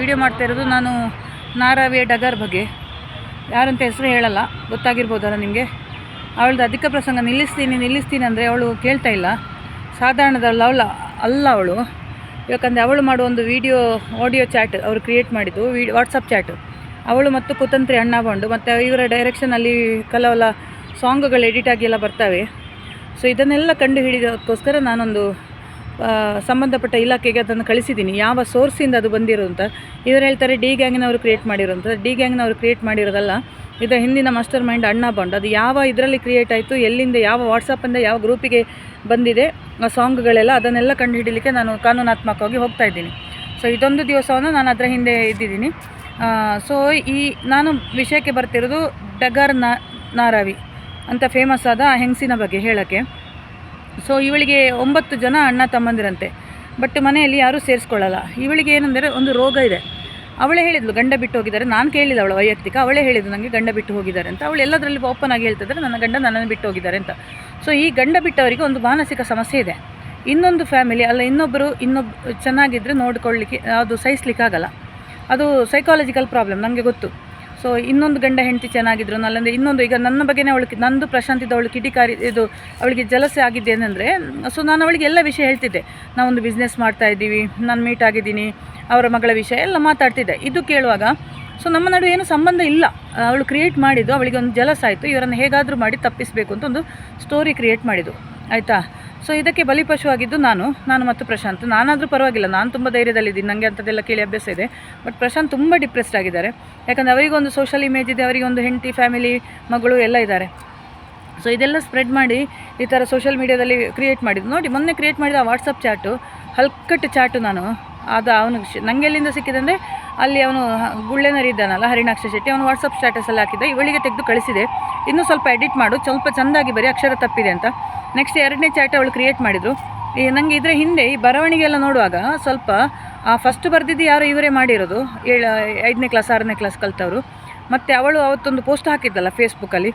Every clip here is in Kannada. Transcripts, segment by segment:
ವೀಡಿಯೋ ಮಾಡ್ತಾ ಇರೋದು ನಾನು ನಾರಾವಿಯ ಡಗರ್ ಬಗ್ಗೆ. ಯಾರಂತ ಹೆಸರು ಹೇಳಲ್ಲ, ಗೊತ್ತಾಗಿರ್ಬೋದಲ್ಲ ನಿಮಗೆ. ಅವಳದ್ದು ಅಧಿಕ ಪ್ರಸಂಗ ನಿಲ್ಲಿಸ್ತೀನಿ ಅಂದರೆ ಅವಳು ಕೇಳ್ತಾ ಇಲ್ಲ. ಸಾಧಾರಣದವಳು ಅಲ್ಲ ಅವಳು. ಯಾಕಂದರೆ ಅವಳು ಮಾಡುವ ಒಂದು ಆಡಿಯೋ ಚಾಟ್ ಅವರು ಕ್ರಿಯೇಟ್ ಮಾಡಿದ್ದು, ವಾಟ್ಸಪ್ ಚಾಟ್. ಅವಳು ಮತ್ತು ಕುತಂತ್ರಿ ಅಣ್ಣ ಬಂಡು ಮತ್ತು ಇವರ ಡೈರೆಕ್ಷನಲ್ಲಿ ಕೆಲವೆಲ್ಲ ಸಾಂಗ್ಗಳು ಎಡಿಟ್ ಆಗಿ ಎಲ್ಲ ಬರ್ತವೆ. ಸೊ ಇದನ್ನೆಲ್ಲ ಕಂಡು ಹಿಡಿಯೋದಕ್ಕೋಸ್ಕರ ನಾನೊಂದು ಸಂಬಂಧಪಟ್ಟ ಇಲಾಖೆಗೆ ಅದನ್ನು ಕಳಿಸಿದ್ದೀನಿ, ಯಾವ ಸೋರ್ಸಿಂದ ಅದು ಬಂದಿರೋದು ಅಂತ. ಇವರು ಹೇಳ್ತಾರೆ ಡಿ ಗ್ಯಾಂಗ್ನವರು ಕ್ರಿಯೇಟ್ ಮಾಡಿರೋಂಥ. ಡಿ ಗ್ಯಾಂಗ್ನವರು ಕ್ರಿಯೇಟ್ ಮಾಡಿರೋದಲ್ಲ, ಇದರ ಹಿಂದಿನ ಮಾಸ್ಟರ್ ಮೈಂಡ್ ಅಣ್ಣ ಬಾಂಡ್. ಅದು ಯಾವ ಇದರಲ್ಲಿ ಕ್ರಿಯೇಟ್ ಆಯಿತು, ಎಲ್ಲಿಂದ, ಯಾವ ವಾಟ್ಸಪ್ಪಿಂದ ಯಾವ ಗ್ರೂಪಿಗೆ ಬಂದಿದೆ ಆ ಸಾಂಗ್ಗಳೆಲ್ಲ, ಅದನ್ನೆಲ್ಲ ಕಂಡು ಹಿಡಲಿಕ್ಕೆ ನಾನು ಕಾನೂನಾತ್ಮಕವಾಗಿ ಹೋಗ್ತಾ ಇದ್ದೀನಿ. ಸೊ ಇದೊಂದು ದಿವಸವನ್ನು ನಾನು ಅದರ ಹಿಂದೆ ಇದ್ದಿದ್ದೀನಿ. ಸೊ ನಾನು ವಿಷಯಕ್ಕೆ ಬರ್ತಿರೋದು ಡಗರ್ ನಾರಾವಿ ಅಂತ ಫೇಮಸ್ ಆದ ಆ ಹೆಂಗಸಿನ ಬಗ್ಗೆ ಹೇಳೋಕ್ಕೆ. ಸೊ ಇವಳಿಗೆ 9 ಜನ ಅಣ್ಣ ತಮ್ಮಂದಿರಂತೆ. ಬಟ್ ಮನೆಯಲ್ಲಿ ಯಾರೂ ಸೇರಿಸ್ಕೊಳ್ಳಲ್ಲ. ಇವಳಿಗೆ ಏನಂದರೆ ಒಂದು ರೋಗ ಇದೆ. ಅವಳೇ ಹೇಳಿದ್ಲು ಗಂಡ ಬಿಟ್ಟು ಹೋಗಿದ್ದಾರೆ. ನಾನು ಕೇಳಿದ ಅವಳ ವೈಯಕ್ತಿಕ, ಅವಳೇ ಹೇಳಿದ್ದು ನನಗೆ ಗಂಡ ಬಿಟ್ಟು ಹೋಗಿದ್ದಾರೆ ಅಂತ. ಅವಳು ಎಲ್ಲದರಲ್ಲಿ ಓಪನ್ ಆಗಿ ಹೇಳ್ತಿದ್ದಾರೆ ನನ್ನ ಗಂಡ ನನ್ನನ್ನು ಬಿಟ್ಟು ಹೋಗಿದ್ದಾರೆ ಅಂತ. ಸೊ ಈ ಗಂಡ ಬಿಟ್ಟವರಿಗೆ ಒಂದು ಮಾನಸಿಕ ಸಮಸ್ಯೆ ಇದೆ. ಇನ್ನೊಂದು ಫ್ಯಾಮಿಲಿ ಅಲ್ಲ, ಇನ್ನೊಬ್ಬರು ಚೆನ್ನಾಗಿದ್ದರೆ ನೋಡ್ಕೊಳ್ಳಿಕ್ಕೆ ಅದು ಸಹಿಸ್ಲಿಕ್ಕಾಗಲ್ಲ. ಅದು ಸೈಕಾಲಜಿಕಲ್ ಪ್ರಾಬ್ಲಮ್, ನನಗೆ ಗೊತ್ತು. ಸೊ ಇನ್ನೊಂದು ಗಂಡ ಹೆಂಡತಿ ಚೆನ್ನಾಗಿದ್ರು, ಅಲ್ಲಂದರೆ ಇನ್ನೊಂದು, ಈಗ ನನ್ನ ಬಗ್ಗೆನೇ ನಂದು ಪ್ರಶಾಂತ್ ಅವಳು ಕಿಡಿಕಾರಿ ಅವಳಿಗೆ ಜಲಸೆ ಆಗಿದ್ದೆ ಏನಂದರೆ, ಸೊ ನಾನು ಅವಳಿಗೆ ಎಲ್ಲ ವಿಷಯ ಹೇಳ್ತಿದ್ದೆ. ನಾವೊಂದು ಬಿಸ್ನೆಸ್ ಮಾಡ್ತಾಯಿದ್ದೀವಿ, ನಾನು ಮೀಟ್ ಆಗಿದ್ದೀನಿ, ಅವರ ಮಗಳ ವಿಷಯ ಎಲ್ಲ ಮಾತಾಡ್ತಿದ್ದೆ. ಇದು ಕೇಳುವಾಗ ಸೊ ನಮ್ಮ ನಡುವೆ ಏನು ಸಂಬಂಧ ಇಲ್ಲ. ಅವಳು ಕ್ರಿಯೇಟ್ ಮಾಡಿದ್ದು, ಅವಳಿಗೆ ಒಂದು ಜಲಸ್ ಆಯಿತು, ಇವರನ್ನು ಹೇಗಾದರೂ ಮಾಡಿ ತಪ್ಪಿಸಬೇಕು ಅಂತ ಒಂದು ಸ್ಟೋರಿ ಕ್ರಿಯೇಟ್ ಮಾಡಿದ್ದು, ಆಯಿತಾ. ಸೊ ಇದಕ್ಕೆ ಬಲಿಪಶುವಾಗಿದ್ದು ನಾನು ಮತ್ತು ಪ್ರಶಾಂತ್. ನಾನಾದರೂ ಪರವಾಗಿಲ್ಲ, ನಾನು ತುಂಬ ಧೈರ್ಯದಲ್ಲಿದ್ದೀನಿ, ನನಗೆ ಅಂಥದ್ದೆಲ್ಲ ಕೇಳಿ ಅಭ್ಯಾಸ ಇದೆ. ಬಟ್ ಪ್ರಶಾಂತ್ ತುಂಬ ಡಿಪ್ರೆಸ್ಡ್ ಆಗಿದ್ದಾರೆ. ಯಾಕಂದರೆ ಅವರಿಗೊಂದು ಸೋಷಲ್ ಇಮೇಜ್ ಇದೆ, ಅವರಿಗೊಂದು ಹೆಂಡತಿ, ಫ್ಯಾಮಿಲಿ, ಮಗಳು ಎಲ್ಲ ಇದ್ದಾರೆ. ಸೊ ಇದೆಲ್ಲ ಸ್ಪ್ರೆಡ್ ಮಾಡಿ ಈ ಥರ ಸೋಷಲ್ ಮೀಡಿಯಾದಲ್ಲಿ ಕ್ರಿಯೇಟ್ ಮಾಡಿದ್ದು ನೋಡಿ. ಮೊನ್ನೆ ಕ್ರಿಯೇಟ್ ಮಾಡಿದ ಆ ವಾಟ್ಸಪ್ ಚಾಟು, ಹಲ್ಕಟ್ಟು ಚಾಟು. ಅದು ಅವನು ನನಗೆ ಎಲ್ಲಿಂದ ಸಿಕ್ಕಿದೆ ಅಂದರೆ, ಅಲ್ಲಿ ಅವನು ಗುಳ್ಳೆನರಿ ಇದ್ದಾನಲ್ಲ, ಹರಿಣಾಕ್ಷ ಶೆಟ್ಟಿ, ಅವನು ವಾಟ್ಸಪ್ ಸ್ಟೇಟಸಲ್ಲಿ ಹಾಕಿದ್ದ. ಇವಳಿಗೆ ತೆಗೆದು ಕಳಿಸಿದೆ, ಇನ್ನೂ ಸ್ವಲ್ಪ ಎಡಿಟ್ ಮಾಡು, ಸ್ವಲ್ಪ ಚೆಂದಾಗಿ ಬರೀ, ಅಕ್ಷರ ತಪ್ಪಿದೆ ಅಂತ. ನೆಕ್ಸ್ಟ್ 2ನೇ ಚಾಟ್ ಅವಳು ಕ್ರಿಯೇಟ್ ಮಾಡಿದರು. ನನಗೆ ಇದರ ಹಿಂದೆ ಈ ಬರವಣಿಗೆ ಎಲ್ಲ ನೋಡುವಾಗ ಸ್ವಲ್ಪ ಫಸ್ಟ್ ಬರೆದಿದ್ದು ಯಾರು, ಇವರೇ ಮಾಡಿರೋದು. 5ನೇ ಕ್ಲಾಸ್ 6ನೇ ಕ್ಲಾಸ್ ಕಲಿತವರು. ಮತ್ತು ಅವಳು ಅವತ್ತೊಂದು ಪೋಸ್ಟ್ ಹಾಕಿದ್ದಲ್ಲ ಫೇಸ್ಬುಕ್ಕಲ್ಲಿ,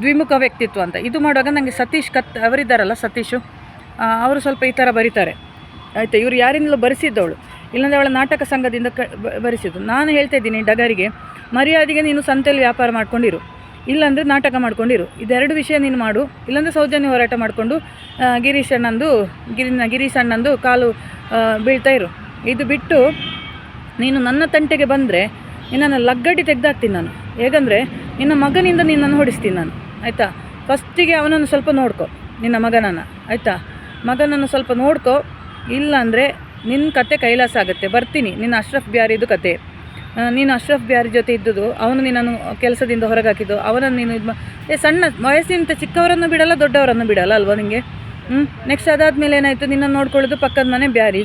ದ್ವಿಮುಖ ವ್ಯಕ್ತಿತ್ವ ಅಂತ. ಇದು ಮಾಡುವಾಗ ನನಗೆ ಸತೀಶ್ ಅವರಿದ್ದಾರಲ್ಲ, ಸತೀಶು, ಅವರು ಸ್ವಲ್ಪ ಈ ಥರ ಬರೀತಾರೆ, ಆಯಿತಾ. ಇವರು ಯಾರಿಂದಲೂ ಬರೆಸಿದ್ದವಳು, ಇಲ್ಲಾಂದರೆ ಅವಳ ನಾಟಕ ಸಂಘದಿಂದ ಬರೆಸಿದ್ದು. ನಾನು ಹೇಳ್ತಾ ಇದ್ದೀನಿ ಡಗರಿಗೆ, ಮರ್ಯಾದೆಗೆ ನೀನು ಸಂತೆಯಲ್ಲಿ ವ್ಯಾಪಾರ ಮಾಡ್ಕೊಂಡಿರು, ಇಲ್ಲಾಂದರೆ ನಾಟಕ ಮಾಡ್ಕೊಂಡಿರು. ಇದೆರಡು ವಿಷಯ ನೀನು ಮಾಡು. ಇಲ್ಲಾಂದರೆ ಸೌಜನ್ಯ ಹೋರಾಟ ಮಾಡಿಕೊಂಡು ಗಿರೀಶ್ ಅಣ್ಣಂದು ಕಾಲು ಬೀಳ್ತಾ ಇರು. ಇದು ಬಿಟ್ಟು ನೀನು ನನ್ನ ತಂಟೆಗೆ ಬಂದರೆ ನಿನ್ನನ್ನು ಲಗ್ಗಡಿ ತೆಗೆದಾಕ್ತೀನಿ ನಾನು. ಹೇಗಂದರೆ ನಿನ್ನ ಮಗನಿಂದ ನಿನ್ನನ್ನು ಹೊಡಿಸ್ತೀನಿ ನಾನು, ಆಯಿತಾ. ಫಸ್ಟಿಗೆ ಅವನನ್ನು ಸ್ವಲ್ಪ ನೋಡ್ಕೊ, ನಿನ್ನ ಮಗನನ್ನು, ಆಯಿತಾ. ಮಗನನ್ನು ಸ್ವಲ್ಪ ನೋಡ್ಕೊ, ಇಲ್ಲಾಂದರೆ ನಿನ್ನ ಕತೆ ಕೈಲಾಸ ಆಗುತ್ತೆ. ಬರ್ತೀನಿ, ನಿನ್ನ ಅಶ್ರಫ್ ಬ್ಯಾರಿದು ಕತೆ. ನೀನು ಅಶ್ರಫ್ ಬ್ಯಾರಿ ಜೊತೆ ಇದ್ದುದು, ಅವನು ನಿನ್ನನ್ನು ಕೆಲಸದಿಂದ ಹೊರಗೆ ಹಾಕಿದ್ದು, ಅವನನ್ನು ನೀನು ಸಣ್ಣ ವಯಸ್ಸಿನಿಂದ ಚಿಕ್ಕವರನ್ನು ಬಿಡಲ್ಲ, ದೊಡ್ಡವರನ್ನು ಬಿಡಲ್ಲ ಅಲ್ವಾ ನಿಮಗೆ. ನೆಕ್ಸ್ಟ್ ಅದಾದಮೇಲೆ ಏನಾಯಿತು, ನಿನ್ನನ್ನು ನೋಡ್ಕೊಳ್ಳೋದು ಪಕ್ಕದ ಮನೆ ಬ್ಯಾರಿ,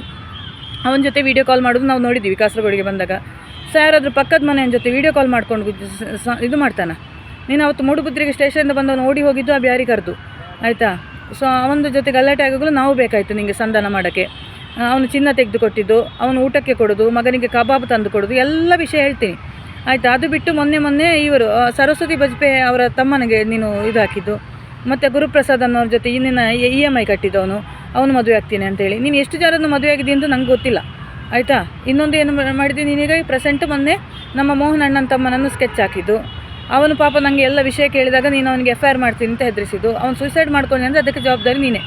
ಅವನ ಜೊತೆ ವೀಡಿಯೋ ಕಾಲ್ ಮಾಡೋದು ನಾವು ನೋಡಿದ್ದೀವಿ ಕಾಸರಗೋಡಿಗೆ ಬಂದಾಗ. ಸೊ ಯಾರಾದರೂ ಪಕ್ಕದ ಮನೆಯ ಜೊತೆ ವೀಡಿಯೋ ಕಾಲ್ ಮಾಡ್ಕೊಂಡು ಇದು ಮಾಡ್ತಾನೆ. ನೀನು ಅವತ್ತು ಮೂಡುಬಿದ್ರಿಗೆ ಸ್ಟೇಷನಿಂದ ಬಂದವನು ಓಡಿ ಹೋಗಿದ್ದು ಆ ಬ್ಯಾರಿ ಕರೆದು, ಆಯಿತಾ. ಸೊ ಅವನ ಜೊತೆ ಗಲಾಟೆ ಆಗೋಗಳು ನಾವು ಬೇಕಾಯಿತು ನಿಮಗೆ ಸಂಧಾನ ಮಾಡೋಕ್ಕೆ. ಅವನು ಚಿನ್ನ ತೆಗೆದು ಕೊಟ್ಟಿದ್ದು, ಅವನು ಊಟಕ್ಕೆ ಕೊಡೋದು, ಮಗನಿಗೆ ಕಬಾಬ್ ತಂದು ಕೊಡೋದು, ಎಲ್ಲ ವಿಷಯ ಹೇಳ್ತೀನಿ, ಆಯಿತಾ. ಅದು ಬಿಟ್ಟು ಮೊನ್ನೆ ಇವರು ಸರಸ್ವತಿ ಬಜ್ಪೆ ಅವರ ತಮ್ಮನಿಗೆ ನೀನು ಇದು ಹಾಕಿದ್ದು, ಮತ್ತು ಗುರುಪ್ರಸಾದ್ ಅನ್ನೋರ ಜೊತೆ ಇನ್ನಿನ EMI ಕಟ್ಟಿದ್ದವನು, ಅವನು ಮದುವೆ ಆಗ್ತೀನಿ ಅಂತೇಳಿ. ನೀನು ಎಷ್ಟು ಜನರನ್ನು ಮದುವೆ ಆಗಿದೆ ಅಂತ ನಂಗೆ ಗೊತ್ತಿಲ್ಲ, ಆಯಿತಾ. ಇನ್ನೊಂದು ಏನು ಮಾಡಿದ್ದೀನಿ ನೀನೀಗ, ಪ್ರೆಸೆಂಟ್ ಮೊನ್ನೆ ನಮ್ಮ ಮೋಹನ್ ಅಣ್ಣನ ತಮ್ಮನನ್ನು ಸ್ಕೆಚ್ ಹಾಕಿದ್ದು. ಅವನು ಪಾಪ ನನಗೆ ಎಲ್ಲ ವಿಷಯ ಕೇಳಿದಾಗ ನೀನು ಅವನಿಗೆ FIR ಮಾಡ್ತೀನಿ ಅಂತ ಹೆದರಿಸಿದ್ದು. ಅವನು ಸೂಸೈಡ್ ಮಾಡ್ಕೊಂಡು ಅಂದರೆ ಅದಕ್ಕೆ ಜವಾಬ್ದಾರಿ ನೀನೇ.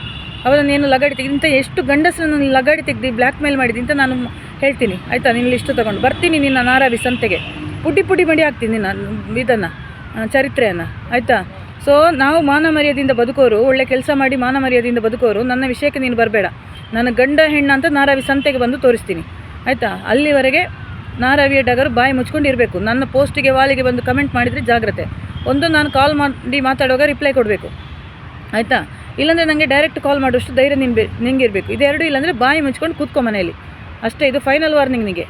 ಅವರನ್ನೇನು ಲಗಾಡಿ ತೆಗೆದು ಇಂಥ ಎಷ್ಟು ಗಂಡಸರನ್ನು ಲಗಾಡಿ ತೆಗೆದು ಬ್ಲ್ಯಾಕ್ ಮೇಲ್ ಮಾಡಿದ್ದೀನಿ ಅಂತ ನಾನು ಹೇಳ್ತೀನಿ, ಆಯಿತಾ. ನಿನ್ನ ಲಿಸ್ಟು ತೊಗೊಂಡು ಬರ್ತೀನಿ, ನಿನ್ನ ನಾರಾವಿ ಸಂತೆಗೆ ಪುಡಿ ಮಡಿ ಹಾಕ್ತೀನಿ ಇದನ್ನು ಚರಿತ್ರೆಯನ್ನು, ಆಯಿತಾ. ಸೊ ನಾವು ಮಾನ ಮರ್ಯಾದೆಯಿಂದ ಬದುಕೋರು, ಒಳ್ಳೆ ಕೆಲಸ ಮಾಡಿ ಮಾನ ಮರ್ಯಾದೆಯಿಂದ ಬದುಕೋರು. ನನ್ನ ವಿಷಯಕ್ಕೆ ನೀನು ಬರಬೇಡ. ನನ್ನ ಗಂಡ ಹೆಣ್ಣು ಅಂತ ನಾರಾವಿ ಸಂತೆಗೆ ಬಂದು ತೋರಿಸ್ತೀನಿ, ಆಯಿತಾ. ಅಲ್ಲಿವರೆಗೆ ನಾರಾವಿಯ ಡಗರು ಬಾಯಿ ಮುಚ್ಕೊಂಡಿರಬೇಕು. ನನ್ನ ಪೋಸ್ಟಿಗೆ ವಾಲಿಗೆ ಬಂದು ಕಮೆಂಟ್ ಮಾಡಿದರೆ ಜಾಗ್ರತೆ. ನಾನು ಕಾಲ್ ಮಾಡಿ ಮಾತಾಡುವಾಗ ರಿಪ್ಲೈ ಕೊಡಬೇಕು, ಆಯಿತಾ. ಇಲ್ಲಾಂದರೆ ನನಗೆ ಡೈರೆಕ್ಟ್ ಕಾಲ್ ಮಾಡುವಷ್ಟು ಧೈರ್ಯ ನಿಂಗೆ ಇರಬೇಕು. ಇದೆರಡು ಇಲ್ಲಾಂದರೆ ಬಾಯಿ ಮುಚ್ಕೊಂಡು ಕೂತ್ಕೊ ಮನೆಯಲ್ಲಿ ಅಷ್ಟೇ. ಇದು ಫೈನಲ್ ವಾರ್ನಿಂಗ್ ನಿನಗೆ.